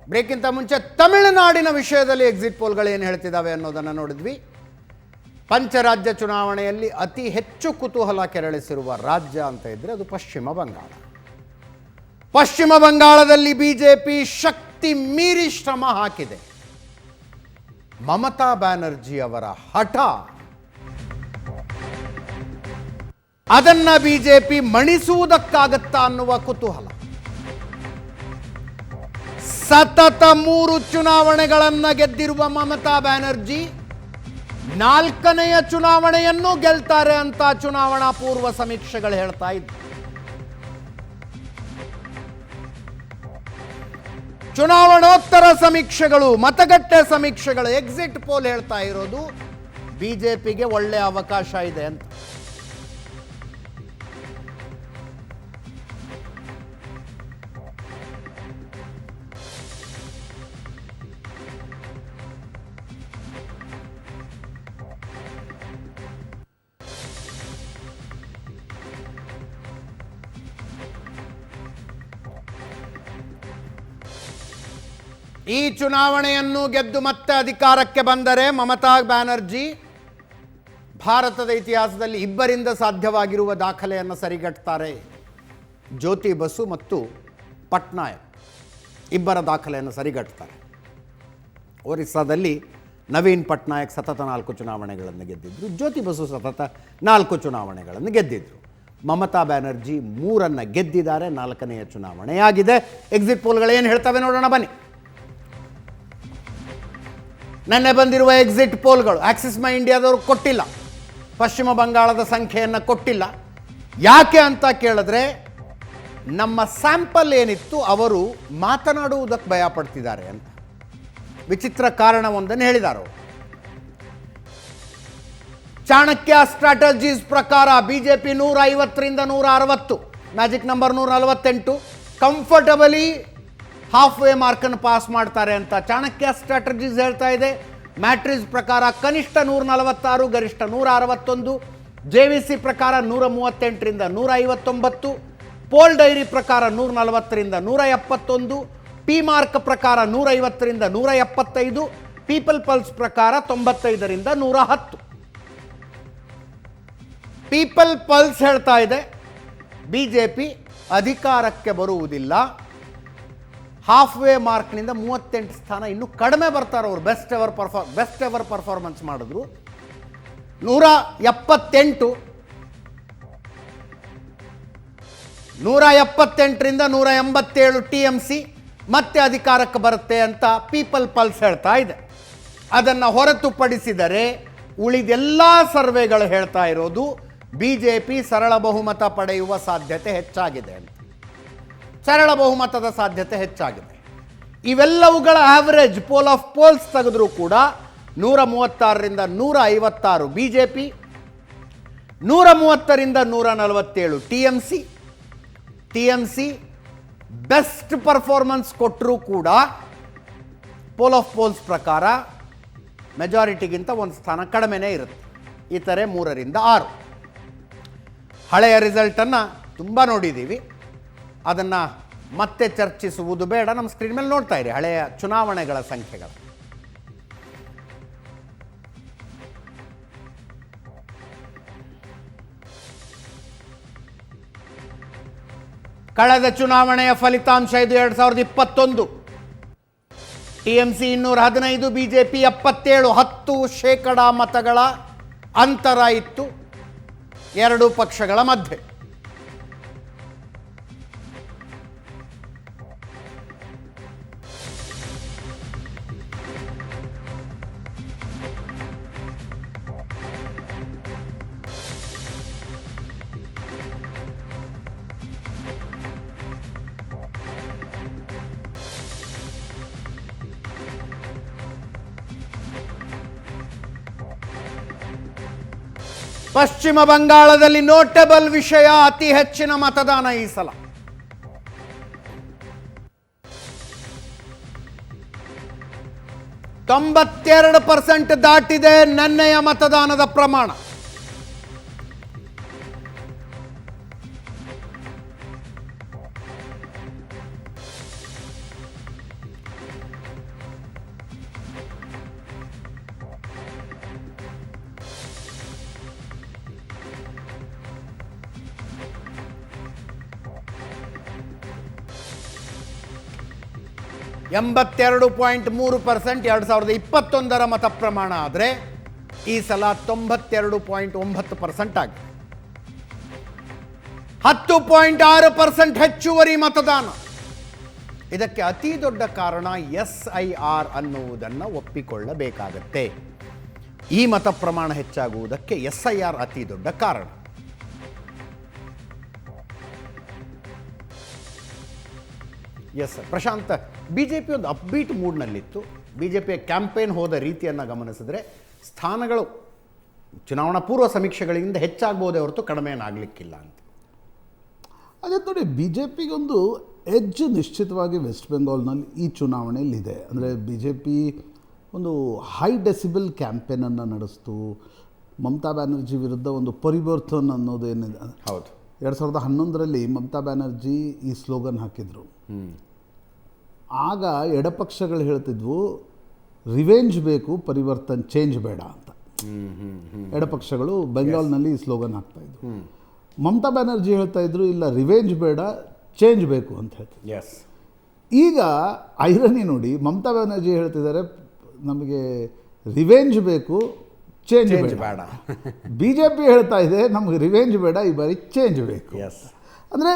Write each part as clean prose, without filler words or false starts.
ಬ್ರೇಕ್ಗಿಂತ ಮುಂಚೆ ತಮಿಳುನಾಡಿನ ವಿಷಯದಲ್ಲಿ ಎಕ್ಸಿಟ್ ಪೋಲ್ಗಳು ಏನು ಹೇಳ್ತಿದ್ದಾವೆ ಅನ್ನೋದನ್ನು ನೋಡಿದ್ವಿ. ಪಂಚರಾಜ್ಯ ಚುನಾವಣೆಯಲ್ಲಿ ಅತಿ ಹೆಚ್ಚು ಕುತೂಹಲ ಕೆರಳಿಸಿರುವ ರಾಜ್ಯ ಅಂತ ಇದ್ದರೆ ಅದು ಪಶ್ಚಿಮ ಬಂಗಾಳ. ಪಶ್ಚಿಮ ಬಂಗಾಳದಲ್ಲಿ ಬಿಜೆಪಿ ಶಕ್ತಿ ಮೀರಿ ಶ್ರಮ ಹಾಕಿದೆ. ಮಮತಾ ಬ್ಯಾನರ್ಜಿ ಅವರ ಹಠ, ಅದನ್ನ ಬಿಜೆಪಿ ಮಣಿಸುವುದಕ್ಕಾಗತ್ತಾ ಅನ್ನುವ ಕುತೂಹಲ. ಸತತ 3 ಚುನಾವಣೆಗಳನ್ನು ಗೆದ್ದಿರುವ ಮಮತಾ ಬ್ಯಾನರ್ಜಿ 4ನೆಯ ಚುನಾವಣೆಯನ್ನು ಗೆಲ್ತಾರೆ ಅಂತ ಚುನಾವಣಾ ಪೂರ್ವ ಸಮೀಕ್ಷೆಗಳು ಹೇಳ್ತಾ ಇದ್ವು. ಚುನಾವಣೋತ್ತರ ಸಮೀಕ್ಷೆಗಳು, ಮತಗಟ್ಟೆ ಸಮೀಕ್ಷೆಗಳು, ಎಕ್ಸಿಟ್ ಪೋಲ್ ಹೇಳ್ತಾ ಇರೋದು ಬಿಜೆಪಿಗೆ ಒಳ್ಳೆಯ ಅವಕಾಶ ಇದೆ ಅಂತ. ಈ ಚುನಾವಣೆಯನ್ನು ಗೆದ್ದು ಮತ್ತೆ ಅಧಿಕಾರಕ್ಕೆ ಬಂದರೆ ಮಮತಾ ಬ್ಯಾನರ್ಜಿ ಭಾರತದ ಇತಿಹಾಸದಲ್ಲಿ ಇಬ್ಬರಿಂದ ಸಾಧ್ಯವಾಗಿರುವ ದಾಖಲೆಯನ್ನು ಸರಿಗಟ್ತಾರೆ. ಜ್ಯೋತಿ ಬಸು ಮತ್ತು ಪಟ್ನಾಯಕ್ ಇಬ್ಬರ ದಾಖಲೆಯನ್ನು ಸರಿಗಟ್ತಾರೆ. ಒರಿಸ್ಸಾದಲ್ಲಿ ನವೀನ್ ಪಟ್ನಾಯಕ್ ಸತತ 4 ಚುನಾವಣೆಗಳನ್ನು ಗೆದ್ದಿದ್ರು, ಜ್ಯೋತಿ ಬಸು ಸತತ 4 ಚುನಾವಣೆಗಳನ್ನು ಗೆದ್ದಿದ್ರು. ಮಮತಾ ಬ್ಯಾನರ್ಜಿ 3 ಗೆದ್ದಿದ್ದಾರೆ, 4ನೆಯ ಚುನಾವಣೆಯಾಗಿದೆ. ಎಕ್ಸಿಟ್ ಪೋಲ್ಗಳು ಏನು ಹೇಳ್ತವೆ ನೋಡೋಣ ಬನ್ನಿ. ನೆನ್ನೆ ಬಂದಿರುವ ಎಕ್ಸಿಟ್ ಪೋಲ್ಗಳು ಆಕ್ಸಿಸ್ ಮೈ ಇಂಡಿಯಾದವರು ಕೊಟ್ಟಿಲ್ಲ, ಪಶ್ಚಿಮ ಬಂಗಾಳದ ಸಂಖ್ಯೆಯನ್ನು ಕೊಟ್ಟಿಲ್ಲ. ಯಾಕೆ ಅಂತ ಕೇಳಿದ್ರೆ ನಮ್ಮ ಸ್ಯಾಂಪಲ್ ಏನಿತ್ತು ಅವರು ಮಾತನಾಡುವುದಕ್ಕೆ ಭಯ ಪಡ್ತಿದ್ದಾರೆ ಅಂತ ವಿಚಿತ್ರ ಕಾರಣವೊಂದನ್ನು ಹೇಳಿದ್ದಾರೆ. ಚಾಣಕ್ಯ ಸ್ಟ್ರಾಟಜೀಸ್ ಪ್ರಕಾರ ಬಿಜೆಪಿ 150ರಿಂದ 160, magic number 148, comfortably half way ಮಾರ್ಕನ್ನು ಪಾಸ್ ಮಾಡ್ತಾರೆ ಅಂತ ಚಾಣಕ್ಯ ಸ್ಟ್ರಾಟಜೀಸ್ ಹೇಳ್ತಾ ಇದೆ. ಮ್ಯಾಟ್ರಿಕ್ಸ್ ಪ್ರಕಾರ ಕನಿಷ್ಠ 146, ಗರಿಷ್ಠ 161, JVC ಪ್ರಕಾರ 138ರಿಂದ 159, ಪೋಲ್ ಡೈರಿ ಪ್ರಕಾರ 140ರಿಂದ 171, ಪಿ ಮಾರ್ಕ್ ಪ್ರಕಾರ 150ರಿಂದ 175, ಪೀಪಲ್ ಪಲ್ಸ್ ಪ್ರಕಾರ 95ರಿಂದ 110. ಪೀಪಲ್ ಪಲ್ಸ್ ಹೇಳ್ತಾ ಇದೆ ಬಿಜೆಪಿ ಅಧಿಕಾರಕ್ಕೆ ಬರುವುದಿಲ್ಲ, ಹಾಫ್ ವೇ ಮಾರ್ಕ್ನಿಂದ 38 ಸ್ಥಾನ ಇನ್ನೂ ಕಡಿಮೆ ಬರ್ತಾರೆ. ಅವರು ಬೆಸ್ಟ್ ಎವರ್ ಪರ್ಫಾರ್ಮೆನ್ಸ್ ಮಾಡಿದ್ರು. 178ರಿಂದ 187 TMC ಮತ್ತೆ ಅಧಿಕಾರಕ್ಕೆ ಬರುತ್ತೆ ಅಂತ ಪೀಪಲ್ ಪಲ್ಸ್ ಹೇಳ್ತಾ ಇದೆ. ಅದನ್ನು ಹೊರತುಪಡಿಸಿದರೆ ಉಳಿದೆಲ್ಲ ಸರ್ವೆಗಳು ಹೇಳ್ತಾ ಇರೋದು ಬಿಜೆಪಿ ಸರಳ ಬಹುಮತ ಪಡೆಯುವ ಸಾಧ್ಯತೆ ಹೆಚ್ಚಾಗಿದೆ ಅಂತ. ಸರಳ ಬಹುಮತದ ಸಾಧ್ಯತೆ ಹೆಚ್ಚಾಗಿದೆ. ಇವೆಲ್ಲವುಗಳ ಆವರೇಜ್ ಪೋಲ್ ಆಫ್ ಪೋಲ್ಸ್ ತೆಗೆದರೂ ಕೂಡ 136ರಿಂದ 156 ಬಿಜೆಪಿ, 130ರಿಂದ 147 TMC ಬೆಸ್ಟ್ ಪರ್ಫಾರ್ಮೆನ್ಸ್ ಕೊಟ್ಟರೂ ಕೂಡ ಪೋಲ್ ಆಫ್ ಪೋಲ್ಸ್ ಪ್ರಕಾರ ಮೆಜಾರಿಟಿಗಿಂತ 1 ಸ್ಥಾನ ಕಡಿಮೆನೇ ಇರುತ್ತೆ. ಇತರೆ 3ರಿಂದ 6. ಹಳೆಯ ರಿಸಲ್ಟನ್ನು ತುಂಬ ನೋಡಿದ್ದೀವಿ, ಅದನ್ನು ಮತ್ತೆ ಚರ್ಚಿಸುವುದು ಬೇಡ. ನಮ್ಮ ಸ್ಕ್ರೀನ್ ಮೇಲೆ ನೋಡ್ತಾ ಇರಿ ಹಳೆಯ ಚುನಾವಣೆಗಳ ಸಂಖ್ಯೆಗಳು. ಕಳೆದ ಚುನಾವಣೆಯ ಫಲಿತಾಂಶ ಇದು 2021. TMC 215, ಬಿಜೆಪಿ 77, 10% ಮತಗಳ ಅಂತರ ಇತ್ತು ಎರಡೂ ಪಕ್ಷಗಳ ಮಧ್ಯೆ. ಪಶ್ಚಿಮ ಬಂಗಾಳದಲ್ಲಿ ನೋಟೇಬಲ್ ವಿಷಯ, ಅತಿ ಹೆಚ್ಚಿನ ಮತದಾನ ಈ ಸಲ. 92% ದಾಟಿದೆ ನೆನ್ನೆಯ ಮತದಾನದ ಪ್ರಮಾಣ. 82.3%. 2021 ಮತ ಪ್ರಮಾಣ ಆದರೆ ಈ ಸಲ 92.9% ಆಗಿದೆ. 10.6% ಹೆಚ್ಚುವರಿ ಮತದಾನ. ಇದಕ್ಕೆ ಅತಿ ದೊಡ್ಡ ಕಾರಣ SIR ಅನ್ನುವುದನ್ನು ಒಪ್ಪಿಕೊಳ್ಳಬೇಕಾಗತ್ತೆ. ಈ ಮತ ಪ್ರಮಾಣ ಹೆಚ್ಚಾಗುವುದಕ್ಕೆ SIR ಅತಿ ದೊಡ್ಡ ಕಾರಣ. ಎಸ್ ಪ್ರಶಾಂತ್, ಬಿಜೆಪಿ ಒಂದು ಅಪ್ಬೀಟ್ ಮೂಡ್ನಲ್ಲಿತ್ತು. ಬಿಜೆಪಿಯ ಕ್ಯಾಂಪೇನ್ ಹೋದ ರೀತಿಯನ್ನು ಗಮನಿಸಿದ್ರೆ ಸ್ಥಾನಗಳು ಚುನಾವಣಾ ಪೂರ್ವ ಸಮೀಕ್ಷೆಗಳಿಂದ ಹೆಚ್ಚಾಗ್ಬೋದೇ ಹೊರತು ಕಡಿಮೆ ಏನಾಗಲಿಕ್ಕಿಲ್ಲ ಅಂತ. ಅದೇ ನೋಡಿ, ಬಿ ಜೆ ಪಿಗೊಂದು ಎಡ್ಜ್ ನಿಶ್ಚಿತವಾಗಿ ವೆಸ್ಟ್ ಬೆಂಗಾಲ್ನಲ್ಲಿ ಈ ಚುನಾವಣೆಯಲ್ಲಿದೆ. ಅಂದರೆ ಬಿ ಜೆ ಪಿ ಒಂದು ಹೈ ಡೆಸಿಬಲ್ ಕ್ಯಾಂಪೇನನ್ನು ನಡೆಸ್ತು. ಮಮತಾ ಬ್ಯಾನರ್ಜಿ ವಿರುದ್ಧ ಒಂದು ಪರಿವರ್ತನ್ ಅನ್ನೋದೇನಿದೆ. ಹೌದು, 2011ರಲ್ಲಿ ಮಮತಾ ಬ್ಯಾನರ್ಜಿ ಈ ಸ್ಲೋಗನ್ ಹಾಕಿದರು. ಆಗ ಎಡಪಕ್ಷಗಳು ಹೇಳ್ತಿದ್ವು ರಿವೆಂಜ್ ಬೇಕು, ಪರಿವರ್ತನ್ ಚೇಂಜ್ ಬೇಡ ಅಂತ. ಎಡಪಕ್ಷಗಳು ಬೆಂಗಾಲ್ನಲ್ಲಿ ಈ ಸ್ಲೋಗನ್ ಹಾಕ್ತಾಯಿದ್ರು. ಮಮತಾ ಬ್ಯಾನರ್ಜಿ ಹೇಳ್ತಾ ಇದ್ರು ಇಲ್ಲ, ರಿವೆಂಜ್ ಬೇಡ, ಚೇಂಜ್ ಬೇಕು ಅಂತ ಹೇಳ್ತಾರೆ. ಎಸ್, ಈಗ ಐರನಿ ನೋಡಿ, ಮಮತಾ ಬ್ಯಾನರ್ಜಿ ಹೇಳ್ತಿದ್ದಾರೆ ನಮಗೆ ರಿವೆಂಜ್ ಬೇಕು, ಚೇಂಜ್ ಬೇಡ. ಬಿ ಜೆ ಪಿ ಹೇಳ್ತಾ ಇದೆ ನಮಗೆ ರಿವೆಂಜ್ ಬೇಡ, ಈ ಬಾರಿ ಚೇಂಜ್ ಬೇಕು. ಎಸ್, ಅಂದರೆ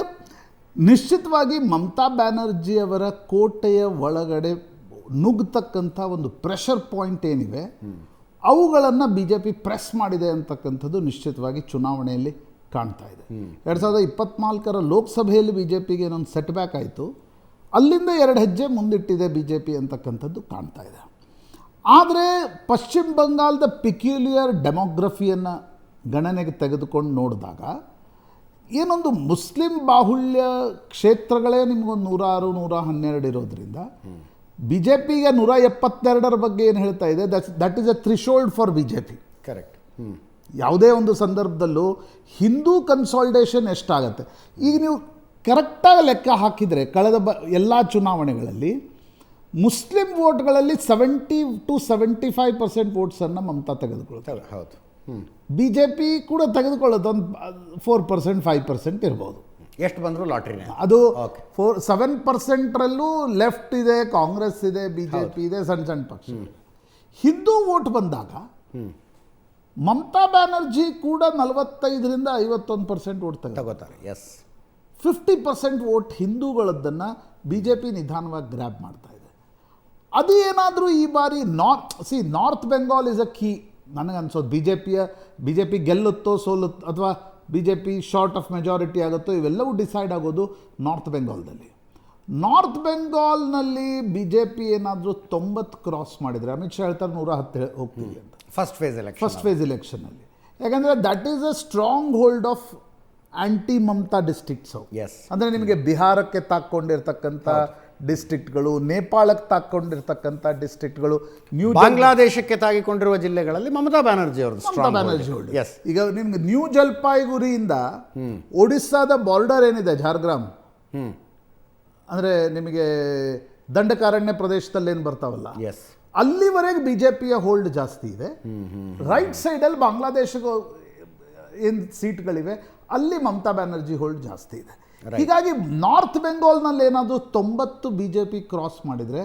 ನಿಶ್ಚಿತವಾಗಿ ಮಮತಾ ಬ್ಯಾನರ್ಜಿಯವರ ಕೋಟೆಯ ಒಳಗಡೆ ನುಗ್ಗತಕ್ಕಂಥ ಒಂದು ಪ್ರೆಷರ್ ಪಾಯಿಂಟ್ ಏನಿವೆ ಅವುಗಳನ್ನು ಬಿ ಜೆ ಪಿ ಪ್ರೆಸ್ ಮಾಡಿದೆ ಅಂತಕ್ಕಂಥದ್ದು ನಿಶ್ಚಿತವಾಗಿ ಚುನಾವಣೆಯಲ್ಲಿ ಕಾಣ್ತಾ ಇದೆ. 2024 ಲೋಕಸಭೆಯಲ್ಲಿ ಬಿ ಜೆ ಪಿಗೆ ಏನೊಂದು ಸೆಟ್ ಬ್ಯಾಕ್ ಆಯಿತು, ಅಲ್ಲಿಂದ 2 ಹೆಜ್ಜೆ ಮುಂದಿಟ್ಟಿದೆ ಬಿ ಜೆ ಪಿ ಅಂತಕ್ಕಂಥದ್ದು ಕಾಣ್ತಾ ಇದೆ. ಆದರೆ ಪಶ್ಚಿಮ ಬಂಗಾಳದ ಪಿಕ್ಯುಲಿಯರ್ ಡೆಮೋಗ್ರಫಿಯನ್ನು ಗಣನೆಗೆ ತೆಗೆದುಕೊಂಡು ನೋಡಿದಾಗ ಏನೊಂದು ಮುಸ್ಲಿಂ ಬಾಹುಳ್ಯ ಕ್ಷೇತ್ರಗಳೇ ನಿಮಗೊಂದು 106, 112 ಇರೋದ್ರಿಂದ ಬಿ ಜೆ ಪಿಗೆ 172 ಬಗ್ಗೆ ಏನು ಹೇಳ್ತಾ ಇದೆ, that is a threshold for B J P. Correct. ಯಾವುದೇ ಒಂದು ಸಂದರ್ಭದಲ್ಲೂ ಹಿಂದೂ ಕನ್ಸಾಲ್ಟೇಷನ್ ಎಷ್ಟಾಗತ್ತೆ, ಈಗ ನೀವು ಕರೆಕ್ಟಾಗಿ ಲೆಕ್ಕ ಹಾಕಿದರೆ ಕಳೆದ ಎಲ್ಲ ಚುನಾವಣೆಗಳಲ್ಲಿ ಮುಸ್ಲಿಂ ವೋಟ್ಗಳಲ್ಲಿ 70 to 75% ವೋಟ್ಸನ್ನು ಮಮತಾ ತೆಗೆದುಕೊಳ್ತಾರೆ. ಹೌದು. ಬಿ ಜೆ ಪಿ ಕೂಡ ತೆಗೆದುಕೊಳ್ಳೋದು ಒಂದು 4%, 5% ಇರ್ಬೋದು. ಎಷ್ಟು ಬಂದರೂ ಲಾಟ್ರಿನೇ ಅದು. 7%ರಲ್ಲೂ ಲೆಫ್ಟ್ ಇದೆ, ಕಾಂಗ್ರೆಸ್ ಇದೆ, ಬಿ ಜೆ ಪಿ ಇದೆ, ಸಣ್ಣ ಸಣ್ಣ ಪಕ್ಷ. ಹಿಂದೂ ವೋಟ್ ಬಂದಾಗ ಮಮತಾ ಬ್ಯಾನರ್ಜಿ ಕೂಡ 45ರಿಂದ 51% ವೋಟ್ ತಗೋತಾರೆ. ಎಸ್, 50% ವೋಟ್ ಹಿಂದೂಗಳದ್ದನ್ನು ಬಿ ಜೆ ಪಿ ನಿಧಾನವಾಗಿ ಗ್ರ್ಯಾಬ್ ಮಾಡ್ತಾ ಇದೆ. ಅದು ಏನಾದರೂ ಈ ಬಾರಿ north Bengal is a key ನನಗನ್ಸೋದು. ಬಿ ಜೆ ಪಿ ಗೆಲ್ಲುತ್ತೋ ಸೋಲುತ್ತೋ ಅಥವಾ B J P short of majority ಆಗುತ್ತೋ ಇವೆಲ್ಲವೂ ಡಿಸೈಡ್ ಆಗೋದು ನಾರ್ತ್ ಬೆಂಗಾಲ್ದಲ್ಲಿ. ನಾರ್ತ್ ಬೆಂಗಾಲ್ನಲ್ಲಿ ಬಿ ಜೆ ಪಿ ಏನಾದರೂ 90 ಕ್ರಾಸ್ ಮಾಡಿದರೆ, ಅಮಿತ್ ಶಾ ಹೇಳ್ತಾರೆ 110 ಹೋಗ್ತೀವಿ ಅಂತ ಫಸ್ಟ್ ಫೇಸ್ ಎಲೆಕ್ಷನಲ್ಲಿ. ಯಾಕಂದರೆ that is a stronghold of anti Mamata districts. Yes, ಅಂದರೆ ನಿಮಗೆ ಬಿಹಾರಕ್ಕೆ ತಾಕ್ಕೊಂಡಿರ್ತಕ್ಕಂಥ ಡಿಸ್ಟ್ರಿಕ್ಟ್ಗಳು, ನೇಪಾಳಕ್ಕೆ ತಾಕ್ಕೊಂಡಿರ್ತಕ್ಕಂಥ ಡಿಸ್ಟ್ರಿಕ್ಟ್ಗಳು, ಬಾಂಗ್ಲಾದೇಶಕ್ಕೆ ತಾಗಿಕೊಂಡಿರುವ ಜಿಲ್ಲೆಗಳಲ್ಲಿ ಮಮತಾ ಬ್ಯಾನರ್ಜಿ ಅವರು. ಎಸ್, ಈಗ ನಿಮ್ಗೆ ನ್ಯೂ ಜಲ್ಪಾಯ್ಗುರಿಯಿಂದ ಒಡಿಸ್ಸಾದ ಬಾರ್ಡರ್ ಏನಿದೆ ಝಾರ್ಗ್ರಾಮ್, ಅಂದರೆ ನಿಮಗೆ ದಂಡಕಾರಣ್ಯ ಪ್ರದೇಶದಲ್ಲಿ ಏನು ಬರ್ತಾವಲ್ಲ, ಎಸ್, ಅಲ್ಲಿವರೆಗೆ ಬಿ ಜೆ ಪಿಯ ಹೋಲ್ಡ್ ಜಾಸ್ತಿ ಇದೆ. ರೈಟ್ ಸೈಡಲ್ಲಿ ಬಾಂಗ್ಲಾದೇಶಕ್ಕೆ ಏನು ಸೀಟ್ಗಳಿವೆ ಅಲ್ಲಿ ಮಮತಾ ಬ್ಯಾನರ್ಜಿ ಹೋಲ್ಡ್ ಜಾಸ್ತಿ ಇದೆ. ಹೀಗಾಗಿ ನಾರ್ತ್ ಬೆಂಗಾಲ್ನಲ್ಲಿ ಏನಾದರೂ 90 ಬಿ ಜೆ ಪಿ ಕ್ರಾಸ್ ಮಾಡಿದರೆ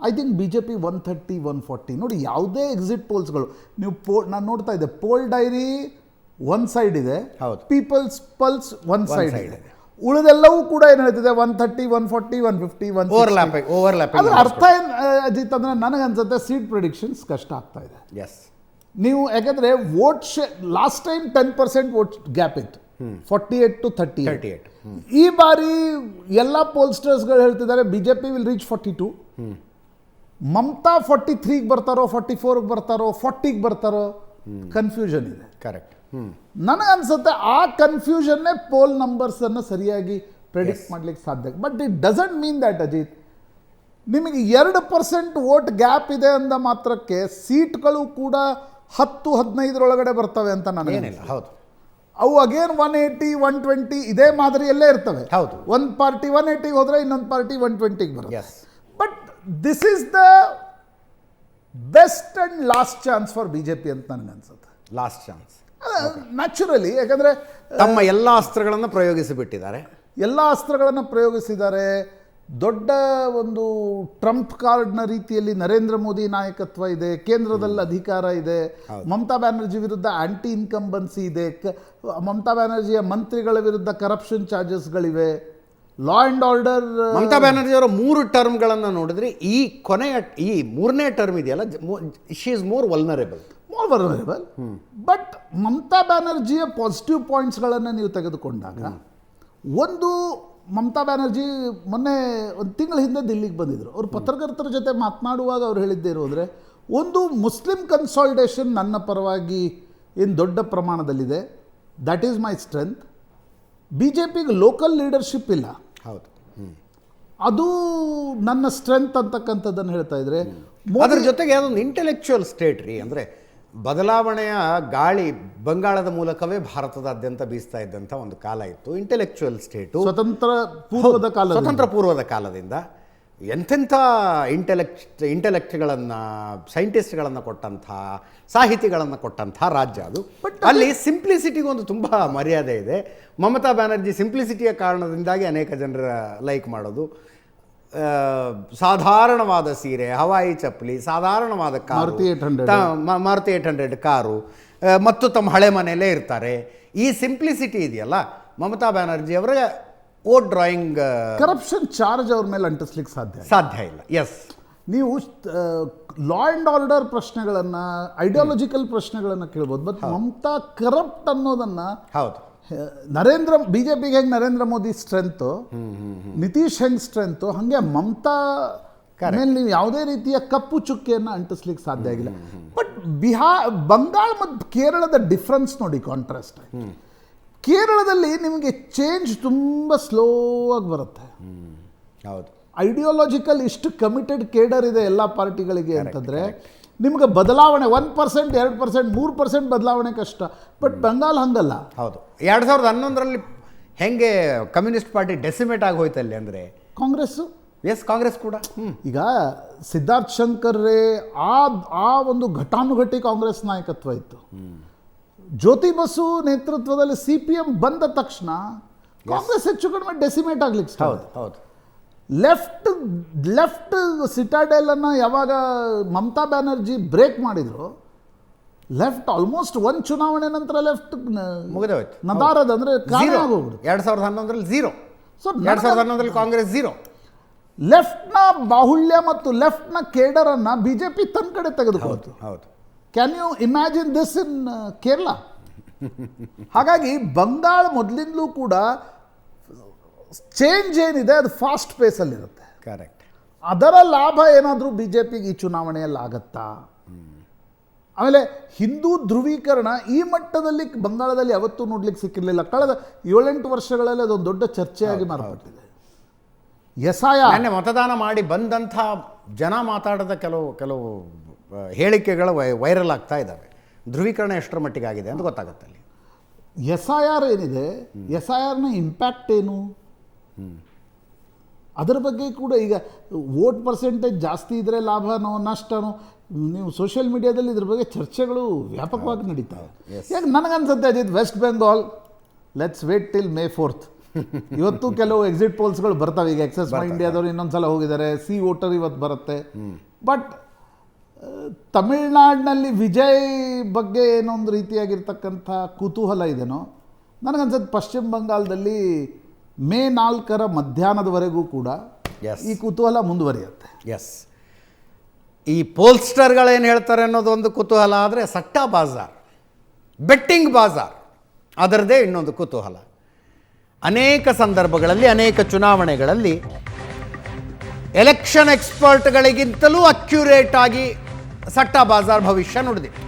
I think B J P 130, 140. ನೋಡಿ, ಯಾವುದೇ ಎಕ್ಸಿಟ್ ಪೋಲ್ಸ್ಗಳು ನೀವು ನಾನು ನೋಡ್ತಾ ಇದ್ದೆ, ಪೋಲ್ ಡೈರಿ ಒಂದು ಸೈಡ್ ಇದೆ, ಪೀಪಲ್ಸ್ ಪಲ್ಸ್ ಒಂದು ಸೈಡ್ ಇದೆ, ಉಳಿದೆಲ್ಲವೂ ಕೂಡ ಏನು ಹೇಳ್ತಿದೆ 130, 140, 150, 160. ಅದ್ರ ಅರ್ಥ ಏನು ಅಜಿತ್ ಅಂದರೆ ನನಗನ್ಸುತ್ತೆ ಸೀಟ್ ಪ್ರಿಡಿಕ್ಷನ್ಸ್ ಕಷ್ಟ ಆಗ್ತಾ ಇದೆ. ಎಸ್, ನೀವು ಯಾಕಂದರೆ vote last time 10% vote gap ಇತ್ತು, 48 to 38. ಈ ಬಾರಿ ಎಲ್ಲ ಪೋಲ್ಸ್ಟರ್ಸ್ಗಳು ಹೇಳ್ತಿದ್ದಾರೆ B J P will reach 42. Mamata 43ಗೆ ಬರ್ತಾರೋ, 44ಗೆ ಬರ್ತಾರೋ, 40ಗೆ ಬರ್ತಾರೋ, ಕನ್ಫ್ಯೂಷನ್ ಇದೆ. ಕರೆಕ್ಟ್. ನನಗನ್ಸುತ್ತೆ ಆ ಕನ್ಫ್ಯೂಷನ್ನೇ ಪೋಲ್ ನಂಬರ್ಸನ್ನು ಸರಿಯಾಗಿ ಪ್ರೆಡಿಕ್ಟ್ ಮಾಡ್ಲಿಕ್ಕೆ ಸಾಧ್ಯ. But it doesn't mean that Ajit, ನಿಮಗೆ 2% ವೋಟ್ ಗ್ಯಾಪ್ ಇದೆ ಅಂದ ಮಾತ್ರಕ್ಕೆ ಸೀಟ್ಗಳು ಕೂಡ 10-15 ಬರ್ತವೆ ಅಂತ ನನಗೇನಿಲ್ಲ. ಹೌದು, ಅವು ಅಗೇನ್ 180, 120 ಇದೇ ಮಾದರಿಯಲ್ಲೇ ಇರ್ತವೆ. ಹೌದು, ಒಂದು ಪಾರ್ಟಿ 180 ಹೋದರೆ ಇನ್ನೊಂದು ಪಾರ್ಟಿ 120ಗೆ ಬರುತ್ತೆ. But this is the best and last chance for B J P ಅಂತ ನನಗನ್ಸುತ್ತೆ. ಲಾಸ್ಟ್ ಚಾನ್ಸ್ ನ್ಯಾಚುರಲಿ, ಯಾಕಂದರೆ ತಮ್ಮ ಎಲ್ಲ ಅಸ್ತ್ರಗಳನ್ನು ಪ್ರಯೋಗಿಸಿಬಿಟ್ಟಿದ್ದಾರೆ. ಎಲ್ಲ ಅಸ್ತ್ರಗಳನ್ನು ಪ್ರಯೋಗಿಸಿದ್ದಾರೆ. ದೊಡ್ಡ ಒಂದು ಟ್ರಂಪ್ ಕಾರ್ಡ್ನ ರೀತಿಯಲ್ಲಿ ನರೇಂದ್ರ ಮೋದಿ ನಾಯಕತ್ವ ಇದೆ, ಕೇಂದ್ರದಲ್ಲಿ ಅಧಿಕಾರ ಇದೆ, ಮಮತಾ ಬ್ಯಾನರ್ಜಿ ವಿರುದ್ಧ ಆಂಟಿ ಇನ್ಕಂಬನ್ಸಿ ಇದೆ, ಮಮತಾ ಬ್ಯಾನರ್ಜಿಯ ಮಂತ್ರಿಗಳ ವಿರುದ್ಧ ಕರಪ್ಷನ್ ಚಾರ್ಜಸ್ಗಳಿವೆ, law and order. Mamata Banerjee ಅವರ 3 ಟರ್ಮ್ಗಳನ್ನು ನೋಡಿದ್ರೆ ಈ ಮೂರನೇ ಟರ್ಮ್ ಇದೆಯಲ್ಲ, she is more vulnerable. But Mamata ಬ್ಯಾನರ್ಜಿಯ ಪಾಸಿಟಿವ್ ಪಾಯಿಂಟ್ಸ್ಗಳನ್ನು ನೀವು ತೆಗೆದುಕೊಂಡಾಗ, ಒಂದು ಮಮತಾ ಬ್ಯಾನರ್ಜಿ ಮೊನ್ನೆ ಒಂದು ತಿಂಗಳ ಹಿಂದೆ ದಿಲ್ಲಿಗೆ ಬಂದಿದ್ದರು. ಅವರು ಪತ್ರಕರ್ತರ ಜೊತೆ ಮಾತನಾಡುವಾಗ ಅವ್ರು ಹೇಳಿದ್ದೇನು ಅಂದರೆ, ಒಂದು ಮುಸ್ಲಿಂ ಕನ್ಸಾಲ್ಟೇಷನ್ ನನ್ನ ಪರವಾಗಿ ಏನು ದೊಡ್ಡ ಪ್ರಮಾಣದಲ್ಲಿದೆ, that is my strength. B J ಪಿಗೆ ಲೋಕಲ್ ಲೀಡರ್ಶಿಪ್ ಇಲ್ಲ, ಹೌದು, ಅದು ನನ್ನ ಸ್ಟ್ರೆಂತ್ ಅಂತಕ್ಕಂಥದ್ದನ್ನು ಹೇಳ್ತಾ ಇದ್ರೆ. ಅದ್ರ ಜೊತೆಗೆ ಅದೊಂದು ಇಂಟೆಲೆಕ್ಚುಯಲ್ ಸ್ಟೇಟ್ ರೀ. ಅಂದರೆ ಬದಲಾವಣೆಯ ಗಾಳಿ ಬಂಗಾಳದ ಮೂಲಕವೇ ಭಾರತದಾದ್ಯಂತ ಬೀಸ್ತಾ ಇದ್ದಂಥ ಒಂದು ಕಾಲ ಇತ್ತು. ಇಂಟೆಲೆಕ್ಚುಯಲ್ ಸ್ಟೇಟು ಸ್ವತಂತ್ರ ಪೂರ್ವದ ಕಾಲದಿಂದ ಎಂತೆಂಥ ಇಂಟೆಲೆಕ್ಟ್ಗಳನ್ನು, ಸೈಂಟಿಸ್ಟ್ಗಳನ್ನು ಕೊಟ್ಟಂಥ, ಸಾಹಿತಿಗಳನ್ನು ಕೊಟ್ಟಂಥ ರಾಜ್ಯ ಅದು. ಅಲ್ಲಿ ಸಿಂಪ್ಲಿಸಿಟಿಗೆ ಒಂದು ತುಂಬ ಮರ್ಯಾದೆ ಇದೆ. ಮಮತಾ ಬ್ಯಾನರ್ಜಿ ಸಿಂಪ್ಲಿಸಿಟಿಯ ಕಾರಣದಿಂದಾಗಿ ಅನೇಕ ಜನರ ಲೈಕ್ ಮಾಡೋದು. ಸಾಧಾರಣವಾದ ಸೀರೆ, ಹವಾಯಿ ಚಪ್ಪಲಿ, ಸಾಧಾರಣವಾದ ಕಾರು, ಮಾರುತಿ 800 ಕಾರು, ಮತ್ತು ತಮ್ಮ ಹಳೆ ಮನೆಯಲ್ಲೇ ಇರ್ತಾರೆ. ಈ ಸಿಂಪ್ಲಿಸಿಟಿ ಇದೆಯಲ್ಲ ಮಮತಾ ಬ್ಯಾನರ್ಜಿ ಅವರ ವೋಟ್ ಡ್ರಾಯಿಂಗ್. ಕರಪ್ಷನ್ ಚಾರ್ಜ್ ಅವ್ರ ಮೇಲೆ ಅಂಟಿಸ್ಲಿಕ್ಕೆ ಸಾಧ್ಯ ಇಲ್ಲ. ಎಸ್, ನೀವು ಲಾ ಆ್ಯಂಡ್ ಆರ್ಡರ್ ಪ್ರಶ್ನೆಗಳನ್ನು, ಐಡಿಯಾಲಜಿಕಲ್ ಪ್ರಶ್ನೆಗಳನ್ನು ಕೇಳ್ಬೋದು. ಬಟ್ ಮಮತಾ ಕರಪ್ಟ್ ಅನ್ನೋದನ್ನು, ಹೌದು, ಬಿಜೆಪಿಗೆ ಹೆಂಗೆ ನರೇಂದ್ರ ಮೋದಿ ಸ್ಟ್ರೆಂತು, ನಿತೀಶ್ ಹೆಂಗೆ ಸ್ಟ್ರೆಂತು, ಹಾಗೆ ಮಮತಾ ಮೇಲೆ ನೀವು ಯಾವುದೇ ರೀತಿಯ ಕಪ್ಪು ಚುಕ್ಕೆಯನ್ನು ಅಂಟಿಸ್ಲಿಕ್ಕೆ ಸಾಧ್ಯ ಆಗಿಲ್ಲ. ಬಟ್ ಬಂಗಾಳ ಮತ್ತು ಕೇರಳದ ಡಿಫ್ರೆನ್ಸ್ ನೋಡಿ, ಕಾಂಟ್ರಾಸ್ಟ್. ಕೇರಳದಲ್ಲಿ ನಿಮಗೆ ಚೇಂಜ್ ತುಂಬ ಸ್ಲೋ ಆಗಿ ಬರುತ್ತೆ. ಹೌದು, ಐಡಿಯಾಲಜಿಕಲ್ ಇಷ್ಟು ಕಮಿಟೆಡ್ ಕೇಡರ್ ಇದೆ ಎಲ್ಲ ಪಾರ್ಟಿಗಳಿಗೆ ಅಂತಂದರೆ ನಿಮ್ಗೆ ಬದಲಾವಣೆ 1%, 2%, 3% ಬದಲಾವಣೆ ಕಷ್ಟ. ಬಟ್ ಬೆಂಗಾಲ್ ಹಂಗಲ್ಲ. ಹೌದು, 2011ರಲ್ಲಿ ಹೆಂಗೆ ಕಮ್ಯುನಿಸ್ಟ್ ಪಾರ್ಟಿ ಡೆಸಿಮೇಟ್ ಆಗಿ ಹೋಯ್ತಲ್ಲಿ ಅಂದರೆ ಕಾಂಗ್ರೆಸ್ಸು, ಕಾಂಗ್ರೆಸ್ ಕೂಡ. ಈಗ ಸಿದ್ಧಾರ್ಥ್ ಶಂಕರ್ ರೇ ಆ ಒಂದು ಘಟಾನುಘಟಿ ಕಾಂಗ್ರೆಸ್ ನಾಯಕತ್ವ ಇತ್ತು. ಜ್ಯೋತಿ ಬಸು ನೇತೃತ್ವದಲ್ಲಿ CPM ಬಂದ ತಕ್ಷಣ ಕಾಂಗ್ರೆಸ್ ಹೆಚ್ಚು ಕಡಿಮೆ ಡೆಸಿಮೇಟ್ ಆಗ್ಲಿಕ್ಕೆ. ಹೌದು, ಲೆಫ್ಟ್ ಸಿಟಾಡೆಲ್ ಅನ್ನು ಯಾವಾಗ ಮಮತಾ ಬ್ಯಾನರ್ಜಿ ಬ್ರೇಕ್ ಮಾಡಿದ್ರು, ಲೆಫ್ಟ್ ಆಲ್ಮೋಸ್ಟ್ ಒಂದು ಚುನಾವಣೆ ನಂತರ ಲೆಫ್ಟ್ ಮುಗಿದೇ ಹೋಯ್ತು. ನದಾರದ ಅಂದರೆ 2011ರಲ್ಲಿ 0. ಸೊ 2011ರಲ್ಲಿ ಕಾಂಗ್ರೆಸ್ 0. ಲೆಫ್ಟ್ನ ಬಾಹುಳ್ಯ ಮತ್ತು ಲೆಫ್ಟ್ನ ಕೇಡರನ್ನು ಬಿಜೆಪಿ ತನ್ನ ಕಡೆ ತೆಗೆದುಕೊಳ್ತು. ಹೌದು, can you imagine this in Kerala? ಹಾಗಾಗಿ ಬಂಗಾಳ ಮೊದಲಿಂದಲೂ ಕೂಡ ಚೇಂಜ್ ಏನಿದೆ ಅದು ಫಾಸ್ಟ್ ಪೇಸಲ್ಲಿರುತ್ತೆ. ಕರೆಕ್ಟ್. ಅದರ ಲಾಭ ಏನಾದರೂ ಬಿ ಜೆ ಪಿಗೆ ಈ ಚುನಾವಣೆಯಲ್ಲಿ ಆಗತ್ತಾ? ಆಮೇಲೆ ಹಿಂದೂ ಧ್ರುವೀಕರಣ ಈ ಮಟ್ಟದಲ್ಲಿ ಬಂಗಾಳದಲ್ಲಿ ಯಾವತ್ತೂ ನೋಡ್ಲಿಕ್ಕೆ ಸಿಕ್ಕಿರಲಿಲ್ಲ. ಕಳೆದ 7-8 ವರ್ಷಗಳಲ್ಲಿ ಅದೊಂದು ದೊಡ್ಡ ಚರ್ಚೆಯಾಗಿ ಮಾರ್ಪಟ್ಟಿದೆ. ಮತದಾನ ಮಾಡಿ ಬಂದಂಥ ಜನ ಮಾತಾಡದ ಕೆಲವು ಹೇಳಿಕೆಗಳು ವೈರಲ್ ಆಗ್ತಾ ಇದ್ದಾವೆ. ಧ್ರುವೀಕರಣ ಎಷ್ಟರ ಮಟ್ಟಿಗೆ ಆಗಿದೆ ಅಂತ ಗೊತ್ತಾಗುತ್ತೆ ಅಲ್ಲಿ. SIR ಏನಿದೆ, SIRನ ಇಂಪ್ಯಾಕ್ಟ್ ಏನು, ಅದರ ಬಗ್ಗೆ ಕೂಡ ಈಗ ವೋಟ್ ಪರ್ಸೆಂಟೇಜ್ ಜಾಸ್ತಿ ಇದ್ದರೆ ಲಾಭನೋ ನಷ್ಟನೋ, ನೀವು ಸೋಷಿಯಲ್ ಮೀಡಿಯಾದಲ್ಲಿ ಇದ್ರ ಬಗ್ಗೆ ಚರ್ಚೆಗಳು ವ್ಯಾಪಕವಾಗಿ ನಡೀತಾವೆ. ಯಾಕೆ ನನಗನ್ಸುತ್ತೆ Ajit, West Bengal let's wait till May 4th. ಇವತ್ತು ಕೆಲವು ಎಕ್ಸಿಟ್ ಪೋಲ್ಸ್ಗಳು ಬರ್ತವೆ. ಈಗ ಎಕ್ಸಸ್ ಇಂಡಿಯಾದವರು ಇನ್ನೊಂದ್ಸಲ ಹೋಗಿದ್ದಾರೆ, ಸಿ ವೋಟರ್ ಇವತ್ತು ಬರುತ್ತೆ. ಬಟ್ ತಮಿಳ್ನಾಡಿನಲ್ಲಿ ವಿಜಯ್ ಬಗ್ಗೆ ಏನೊಂದು ರೀತಿಯಾಗಿರ್ತಕ್ಕಂಥ ಕುತೂಹಲ ಇದೆನೋ, ನನಗನ್ಸುತ್ತೆ ಪಶ್ಚಿಮ ಬಂಗಾಳದಲ್ಲಿ May 4 ಮಧ್ಯಾಹ್ನದವರೆಗೂ ಕೂಡ ಈ ಕುತೂಹಲ ಮುಂದುವರಿಯುತ್ತೆ. ಎಸ್, ಈ ಪೋಲ್ಸ್ಟರ್ಗಳೇನು ಹೇಳ್ತಾರೆ ಅನ್ನೋದು ಒಂದು ಕುತೂಹಲ ಆದರೆ, ಸಟ್ಟಾ ಬಾಜಾರ್, ಬೆಟ್ಟಿಂಗ್ ಬಾಜಾರ್ ಅದರದೇ ಇನ್ನೊಂದು ಕುತೂಹಲ. ಅನೇಕ ಸಂದರ್ಭಗಳಲ್ಲಿ, ಅನೇಕ ಚುನಾವಣೆಗಳಲ್ಲಿ ಎಲೆಕ್ಷನ್ ಎಕ್ಸ್ಪರ್ಟ್ಗಳಿಗಿಂತಲೂ ಅಕ್ಯುರೇಟ್ ಆಗಿ ಸಟ್ಟಾ ಬಾಜಾರ್ ಭವಿಷ್ಯ ನುಡಿದಿದೆ.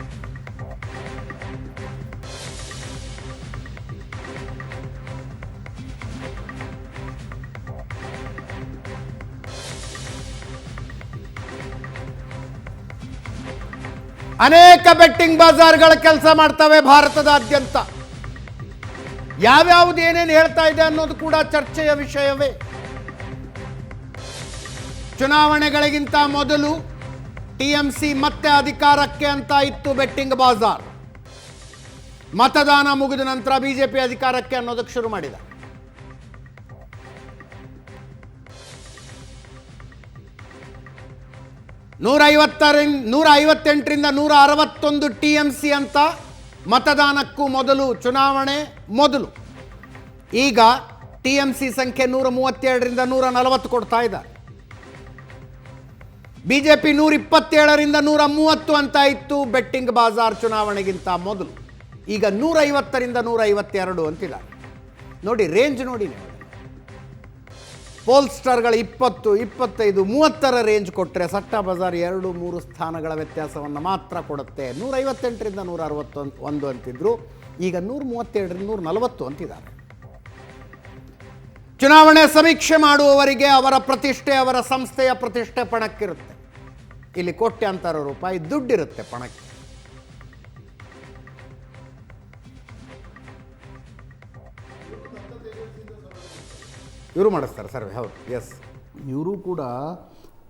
ಅನೇಕ ಬೆಟ್ಟಿಂಗ್ ಬಾಜಾರ್ಗಳ ಕೆಲಸ ಮಾಡ್ತವೆ ಭಾರತದಾದ್ಯಂತ. ಯಾವ್ಯಾವ್ದು ಏನೇನು ಹೇಳ್ತಾ ಇದೆ ಅನ್ನೋದು ಕೂಡ ಚರ್ಚೆಯ ವಿಷಯವೇ. ಚುನಾವಣೆಗಳಿಗಿಂತ ಮೊದಲು TMC ಮತ್ತೆ ಅಧಿಕಾರಕ್ಕೆ ಅಂತ ಇತ್ತು ಬೆಟ್ಟಿಂಗ್ ಬಾಜಾರ್. ಮತದಾನ ಮುಗಿದ ನಂತರ ಬಿಜೆಪಿ ಅಧಿಕಾರಕ್ಕೆ ಅನ್ನೋದಕ್ಕೆ ಶುರು ಮಾಡಿದ. 158ರಿಂದ 161 TMC ಅಂತ ಮತದಾನಕ್ಕೂ ಮೊದಲು, ಚುನಾವಣೆ ಮೊದಲು. ಈಗ TMC ಸಂಖ್ಯೆ 132ರಿಂದ 140 ಕೊಡ್ತಾ ಇದ್ದಾರೆ. BJP 127ರಿಂದ 130 ಅಂತ ಇತ್ತು ಬೆಟ್ಟಿಂಗ್ ಬಾಜಾರ್ ಚುನಾವಣೆಗಿಂತ ಮೊದಲು. ಈಗ 150ರಿಂದ 152 ಅಂತಿದ್ದಾರೆ. ನೋಡಿ ರೇಂಜ್ ನೋಡಿ ನೀವು. ಪೋಲ್ಸ್ಟರ್ಗಳು 20, 25, 30 ರೇಂಜ್ ಕೊಟ್ಟರೆ ಸಟ್ಟ ಬಜಾರ್ 2-3 ಸ್ಥಾನಗಳ ವ್ಯತ್ಯಾಸವನ್ನು ಮಾತ್ರ ಕೊಡುತ್ತೆ. 158ರಿಂದ 161 ಅಂತಿದ್ರು, ಈಗ 137ರಿಂದ 140 ಅಂತಿದ್ದಾರೆ. ಚುನಾವಣೆ ಸಮೀಕ್ಷೆ ಮಾಡುವವರಿಗೆ ಅವರ ಪ್ರತಿಷ್ಠೆ, ಅವರ ಸಂಸ್ಥೆಯ ಪ್ರತಿಷ್ಠೆ ಪಣಕ್ಕಿರುತ್ತೆ. ಇಲ್ಲಿ ಕೋಟ್ಯಾಂತರ ರೂಪಾಯಿ ದುಡ್ಡಿರುತ್ತೆ ಪಣಕ್ಕೆ. ಇವರು ಮಾಡಿಸ್ತಾರೆ ಸರ್ವೆ. ಹೌದು, ಎಸ್. ಇವರು ಕೂಡ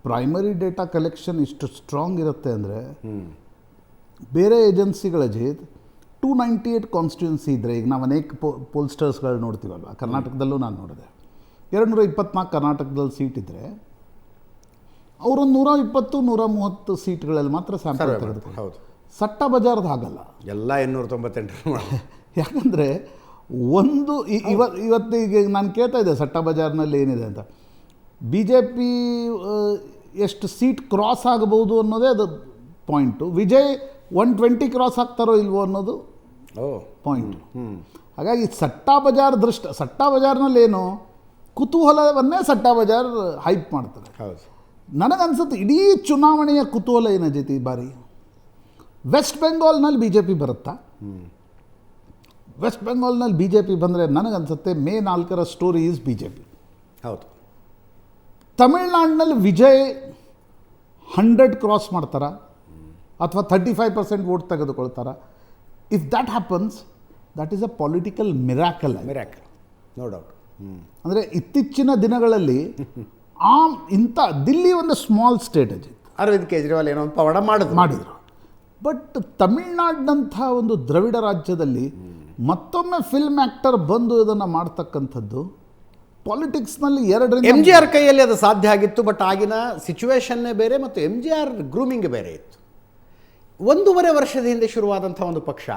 ಪ್ರೈಮರಿ ಡೇಟಾ ಕಲೆಕ್ಷನ್ ಇಷ್ಟು ಸ್ಟ್ರಾಂಗ್ ಇರುತ್ತೆ ಅಂದರೆ, ಬೇರೆ ಏಜೆನ್ಸಿಗಳ ಜೊತೆ 298 ಕಾನ್ಸ್ಟಿಟ್ಯೂನ್ಸಿ ಇದ್ದರೆ, ಈಗ ನಾವು ಅನೇಕ ಪೋಲ್ಸ್ಟರ್ಸ್ಗಳು ನೋಡ್ತೀವಲ್ವ, ಕರ್ನಾಟಕದಲ್ಲೂ ನಾನು ನೋಡಿದೆ, 224 ಕರ್ನಾಟಕದಲ್ಲಿ ಸೀಟ್ ಇದ್ದರೆ ಅವರೊಂದು 120-130 ಸೀಟ್ಗಳಲ್ಲಿ ಮಾತ್ರ ಸ್ಯಾಂಪಲ್ ತೆಗೆದುಕೊಂಡು. ಹೌದು. ಸಟ್ಟ ಬಜಾರ್ದು ಆಗಲ್ಲ, ಎಲ್ಲ 898. ಯಾಕಂದರೆ ಒಂದು ಇವತ್ತಿಗೆ ನಾನು ಕೇಳ್ತಾ ಇದ್ದೆ ಸಟ್ಟ ಬಜಾರ್ನಲ್ಲಿ ಏನಿದೆ ಅಂತ. BJP ಎಷ್ಟು ಸೀಟ್ ಕ್ರಾಸ್ ಆಗಬಹುದು ಅನ್ನೋದೇ ಅದು ಪಾಯಿಂಟು. ವಿಜಯ್ 120 ಕ್ರಾಸ್ ಆಗ್ತಾರೋ ಇಲ್ವೋ ಅನ್ನೋದು ಪಾಯಿಂಟು. ಹಾಗಾಗಿ ಸಟ್ಟಾ ಬಜಾರ್ನಲ್ಲಿ ಏನು ಕುತೂಹಲವನ್ನೇ ಸಟ್ಟಾ ಬಜಾರ್ ಹೈಪ್ ಮಾಡ್ತಾರೆ. ಹೌದು. ನನಗನ್ಸುತ್ತೆ ಇಡೀ ಚುನಾವಣೆಯ ಕುತೂಹಲ ಏನಾಗೈತಿ ಈ ಬಾರಿ. ವೆಸ್ಟ್ ಬೆಂಗಾಲ್ನಲ್ಲಿ BJP ಬರುತ್ತಾ? ವೆಸ್ಟ್ ಬೆಂಗಾಲ್ನಲ್ಲಿ BJP ಬಂದರೆ ನನಗನ್ಸುತ್ತೆ May 4 ಸ್ಟೋರಿ ಈಸ್ BJP. ಹೌದು. ತಮಿಳ್ನಾಡಿನಲ್ಲಿ ವಿಜಯ್ 100 ಕ್ರಾಸ್ ಮಾಡ್ತಾರಾ ಅಥವಾ 35% ವೋಟ್ ತೆಗೆದುಕೊಳ್ತಾರ? If that happens, that is a political miracle. No doubt. ಅಂದರೆ ಇತ್ತೀಚಿನ ದಿನಗಳಲ್ಲಿ ಇಂಥ ದಿಲ್ಲಿ ಒಂದು ಸ್ಮಾಲ್ ಸ್ಟೇಟ್ ಅದು. ಅರವಿಂದ್ ಕೇಜ್ರಿವಾಲ್ ಏನೋ ಪವಾಡ ಮಾಡಿದ್ರು. ಬಟ್ ತಮಿಳ್ನಾಡಿನಂಥ ಒಂದು ದ್ರವಿಡ ರಾಜ್ಯದಲ್ಲಿ ಮತ್ತೊಮ್ಮೆ ಫಿಲ್ಮ್ ಆ್ಯಕ್ಟರ್ ಬಂದು ಇದನ್ನು ಮಾಡ್ತಕ್ಕಂಥದ್ದು ಪಾಲಿಟಿಕ್ಸ್ನಲ್ಲಿ 2ರಿಂದ MGR ಕೈಯಲ್ಲಿ ಅದು ಸಾಧ್ಯ ಆಗಿತ್ತು. ಬಟ್ ಆಗಿನ ಸಿಚುವೇಶನ್ನೇ ಬೇರೆ ಮತ್ತು MGR ಗ್ರೂಮಿಂಗ್ ಬೇರೆ ಇತ್ತು. 1.5 ವರ್ಷದ ಹಿಂದೆ ಶುರುವಾದಂಥ ಒಂದು ಪಕ್ಷ.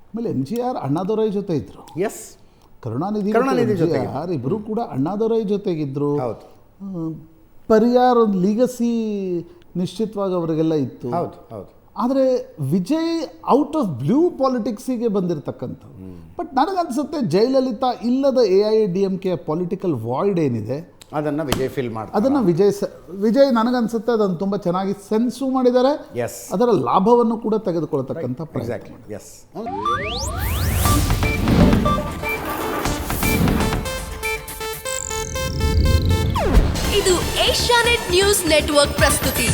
ಆಮೇಲೆ MGR ಅಣ್ಣಾದೊರೈ ಜೊತೆ ಇದ್ರು. ಎಸ್. ಕರುಣಾನಿಧಿ ಜೊತೆ ಇಬ್ಬರು ಕೂಡ ಅಣ್ಣಾದೊರೈ ಜೊತೆಗಿದ್ರು. ಹೌದು. ಪರಿಯಾರ್ ಒಂದು ಲೀಗಸಿ ನಿಶ್ಚಿತವಾಗಿ ಅವರಿಗೆಲ್ಲ ಇತ್ತು. ಹೌದು ಹೌದು. ಆದರೆ ವಿಜಯ್ ಔಟ್ ಆಫ್ ಬ್ಲೂ ಪಾಲಿಟಿಕ್ಸಿಗೆ ಬಂದಿರತಕ್ಕಂಥ. ಬಟ್ ನನಗನ್ಸುತ್ತೆ ಜಯಲಲಿತಾ ಇಲ್ಲದ AIADMK ಪೊಲಿಟಿಕಲ್ ವಾಯ್ಡ್ ಏನಿದೆ ಅದನ್ನು ವಿಜಯ್ ಫಿಲ್ ಮಾಡ್ತಾರೆ. ಅದನ್ನು ವಿಜಯ್ ನನಗನ್ಸುತ್ತೆ ಅದನ್ನು ತುಂಬ ಚೆನ್ನಾಗಿ ಸೆನ್ಸು ಮಾಡಿದ್ದಾರೆ. ಎಸ್. ಅದರ ಲಾಭವನ್ನು ಕೂಡ ತೆಗೆದುಕೊಳ್ತಕ್ಕಂಥ ಪ್ರಯತ್ನ. ಎಸ್. ಇದು ಏಷ್ಯಾನೆಟ್ ನ್ಯೂಸ್ ನೆಟ್ವರ್ಕ್ ಪ್ರಸ್ತುತಿ.